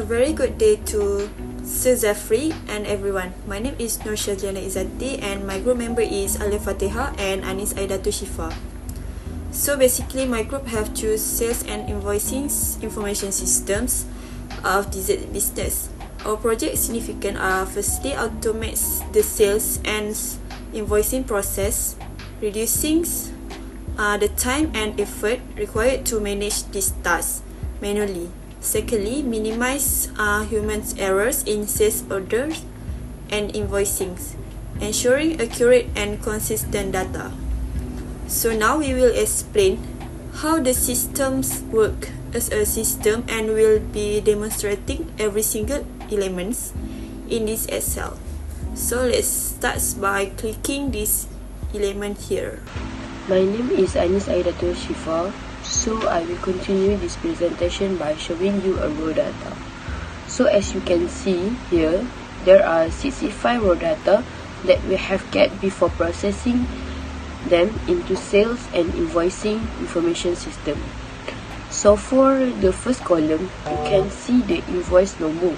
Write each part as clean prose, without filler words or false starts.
very good day to Sir Zafri and everyone. My name is Nur Syajana Izzati and my group member is Alif Fatiha and Anis Aidatu Shifa. So basically my group have choose sales and invoicing information systems of DZ business. Our project significant firstly automates the sales and invoicing process, reducing the time and effort required to manage this task manually. Secondly, minimize human errors in sales orders and invoicing, ensuring accurate and consistent data. So now we will explain how the systems work as a system and will be demonstrating every single elements in this Excel. So let's start by clicking this element here. My name is Anis Aidatu Shifa. So I will continue this presentation by showing you a raw data. So as you can see here, there are 65 raw data that we have kept before processing them into sales and invoicing information system. So for the first column, you can see the invoice number.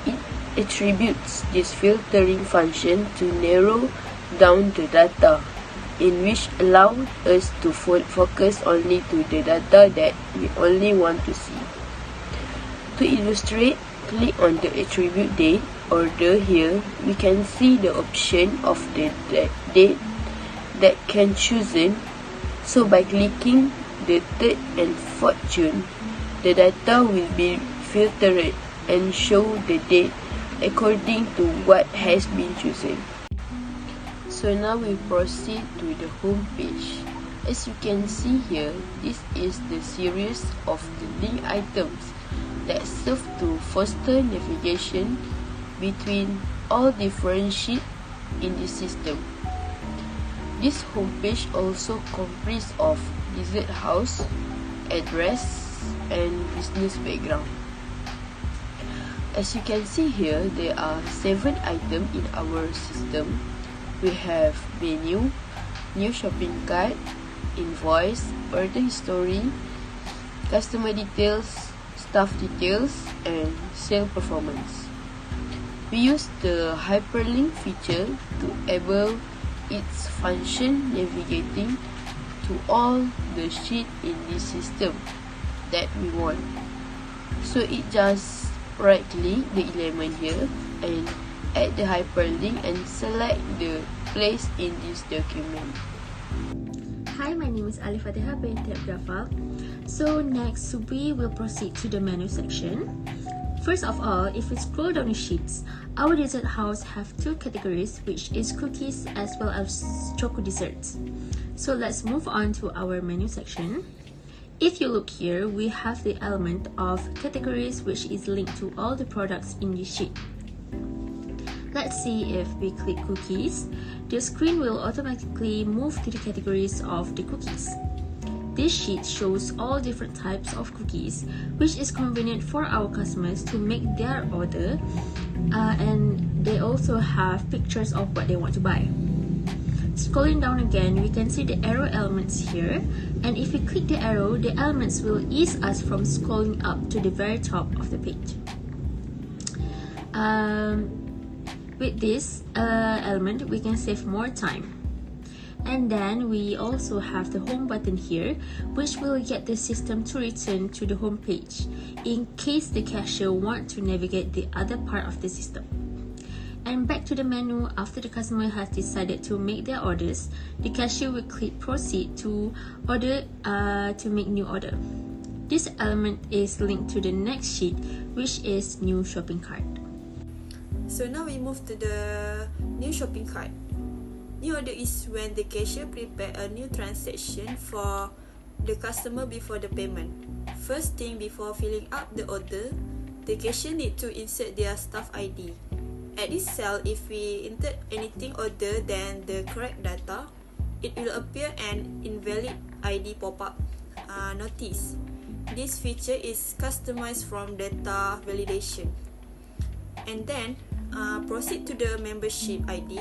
It attributes this filtering function to narrow down the data, in which allow us to focus only to the data that we only want to see. To illustrate, click on the attribute date order here. We can see the option of the date that can chosen. So by clicking the 3rd and 4th June, the data will be filtered and show the date according to what has been chosen. So now we proceed to the home page. As you can see here, this is the series of the link items that serve to foster navigation between all different sheets in the system. This home page also consists of dessert house, address, and business background. As you can see here, there are 7 items in our system. We have menu, new shopping cart, invoice, order history, customer details, staff details, and sale performance. We use the hyperlink feature to enable its function navigating to all the sheets in this system that we want. So it just right click the element here and add the hyperlink and select the place in this document. Hi, my name is Alif Fatiha bin Jafar. So next we will proceed to the menu section. First of all, if we scroll down the sheets, our dessert house have 2 categories, which is cookies as well as choco desserts. So let's move on to our menu section. If you look here, we have the element of categories, which is linked to all the products in this sheet. Let's see if we click cookies, the screen will automatically move to the categories of the cookies. This sheet shows all different types of cookies, which is convenient for our customers to make their order, and they also have pictures of what they want to buy. Scrolling down again, we can see the arrow elements here, and if we click the arrow, the elements will ease us from scrolling up to the very top of the page. With this element, we can save more time. And then we also have the home button here, which will get the system to return to the home page in case the cashier wants to navigate the other part of the system. And back to the menu, after the customer has decided to make their orders, the cashier will click proceed to order to make new order. This element is linked to the next sheet, which is new shopping cart. So now we move to the new shopping cart. New order is when the cashier prepare a new transaction for the customer before the payment. First thing, before filling up the order, the cashier need to insert their staff ID. At this cell, if we enter anything other than the correct data, it will appear an invalid ID pop-up notice. This feature is customized from data validation. And then proceed to the membership ID.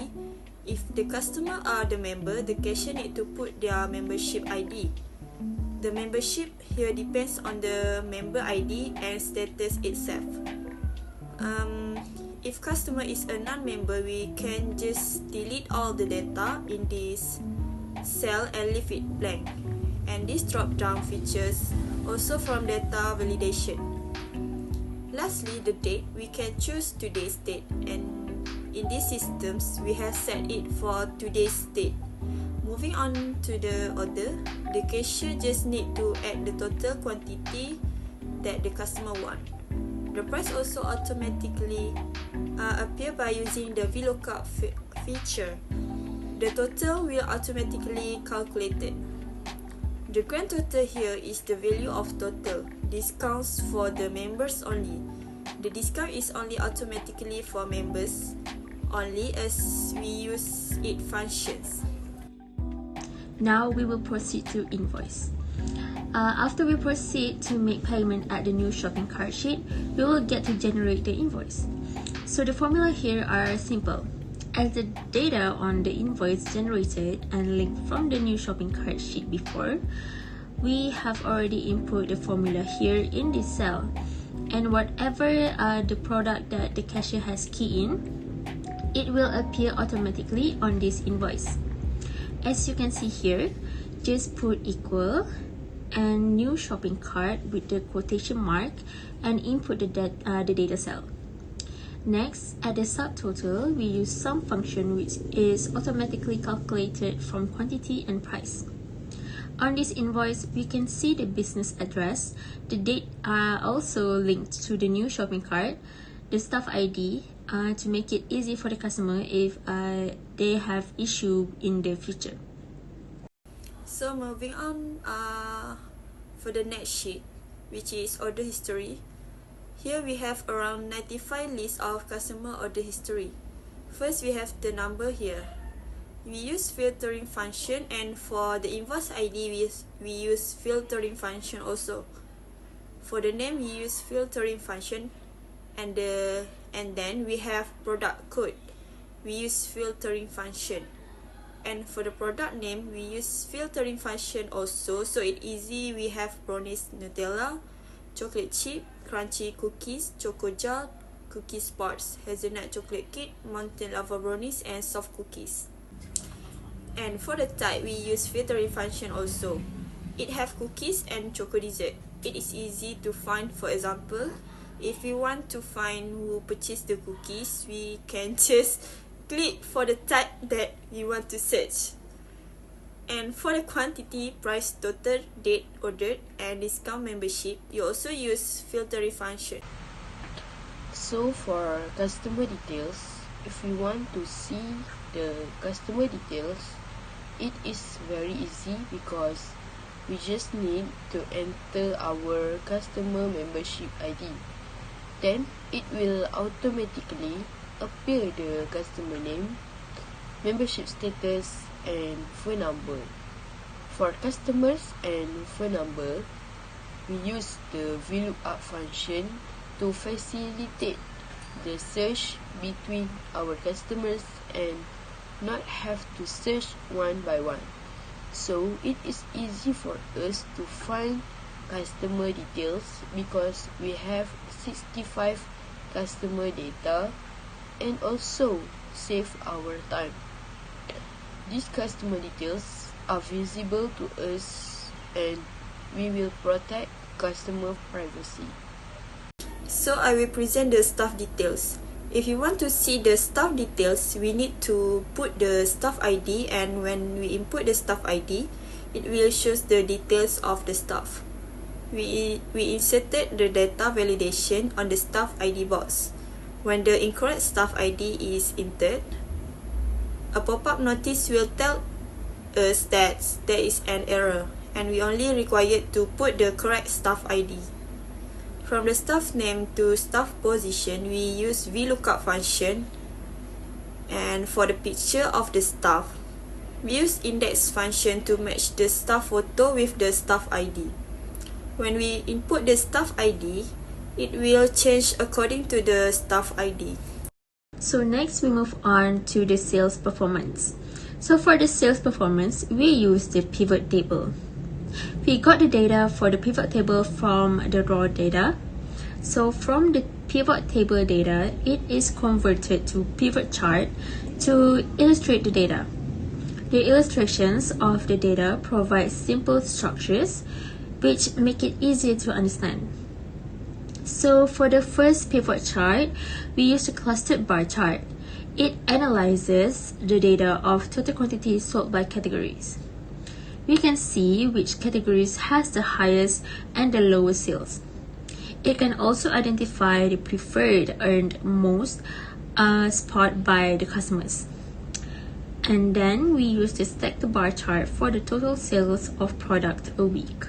If the customer are the member, the cashier need to put their membership ID. The membership here depends on the member ID and status itself. If customer is a non-member, we can just delete all the data in this cell and leave it blank. And this drop-down features also from data validation. Lastly, the date, we can choose today's date, and in these systems, we have set it for today's date. Moving on to the order, the cashier just need to add the total quantity that the customer want. The price also automatically appear by using the VLOOKUP feature. The total will automatically calculated. The grand total here is the value of total. Discounts for the members only. The discount is only automatically for members only as we use it functions. Now we will proceed to invoice. After we proceed to make payment at the new shopping cart sheet, we will get to generate the invoice. So the formula here are simple. As the data on the invoice generated and linked from the new shopping cart sheet before, we have already input the formula here in this cell. And whatever the product that the cashier has keyed in, it will appear automatically on this invoice. As you can see here, just put equal and new shopping cart with the quotation mark and input the data cell. Next, at the subtotal, we use sum function which is automatically calculated from quantity and price. On this invoice, we can see the business address. The date are also linked to the new shopping cart, the staff ID to make it easy for the customer if they have issue in the future. So moving on for the next sheet, which is order history. Here we have around 95 lists of customer order history. First, we have the number here. We use filtering function, and for the invoice ID, we use filtering function also. For the name, we use filtering function, and then we have product code. We use filtering function. And for the product name, we use filtering function also, so it's easy. We have brownies Nutella, chocolate chip, crunchy cookies, choco gel, cookie spots, hazelnut chocolate cake, mountain lava brownies, and soft cookies. And for the type, we use filtering function also. It have cookies and choco dessert. It is easy to find. For example, if we want to find who purchased the cookies, we can just click for the type that we want to search. And for the quantity, price, total, date ordered, and discount membership, you also use filtering function. So for customer details, if we want to see the customer details, it is very easy because we just need to enter our customer membership ID. Then it will automatically appear the customer name, membership status, and phone number. For customers and phone number, we use the VLOOKUP function to facilitate the search between our customers and not have to search one by one. So it is easy for us to find customer details because we have 65 customer data and also save our time. These customer details are visible to us and we will protect customer privacy. So I will present the staff details. If you want to see the staff details, we need to put the staff ID, and when we input the staff ID, it will show the details of the staff. We inserted the data validation on the staff ID box. When the incorrect staff ID is entered, a pop-up notice will tell us that there is an error, and we only required to put the correct staff ID. From the staff name to staff position, we use VLOOKUP function, and for the picture of the staff, we use index function to match the staff photo with the staff ID. When we input the staff ID, it will change according to the staff ID. So next we move on to the sales performance. So for the sales performance, we use the pivot table. We got the data for the pivot table from the raw data. So from the pivot table data, it is converted to pivot chart to illustrate the data. The illustrations of the data provide simple structures which make it easier to understand. So for the first pivot chart, we use a clustered bar chart. It analyzes the data of total quantity sold by categories. We can see which categories has the highest and the lowest sales. It can also identify the preferred earned most spot by the customers. And then we use the stack the bar chart for the total sales of product a week.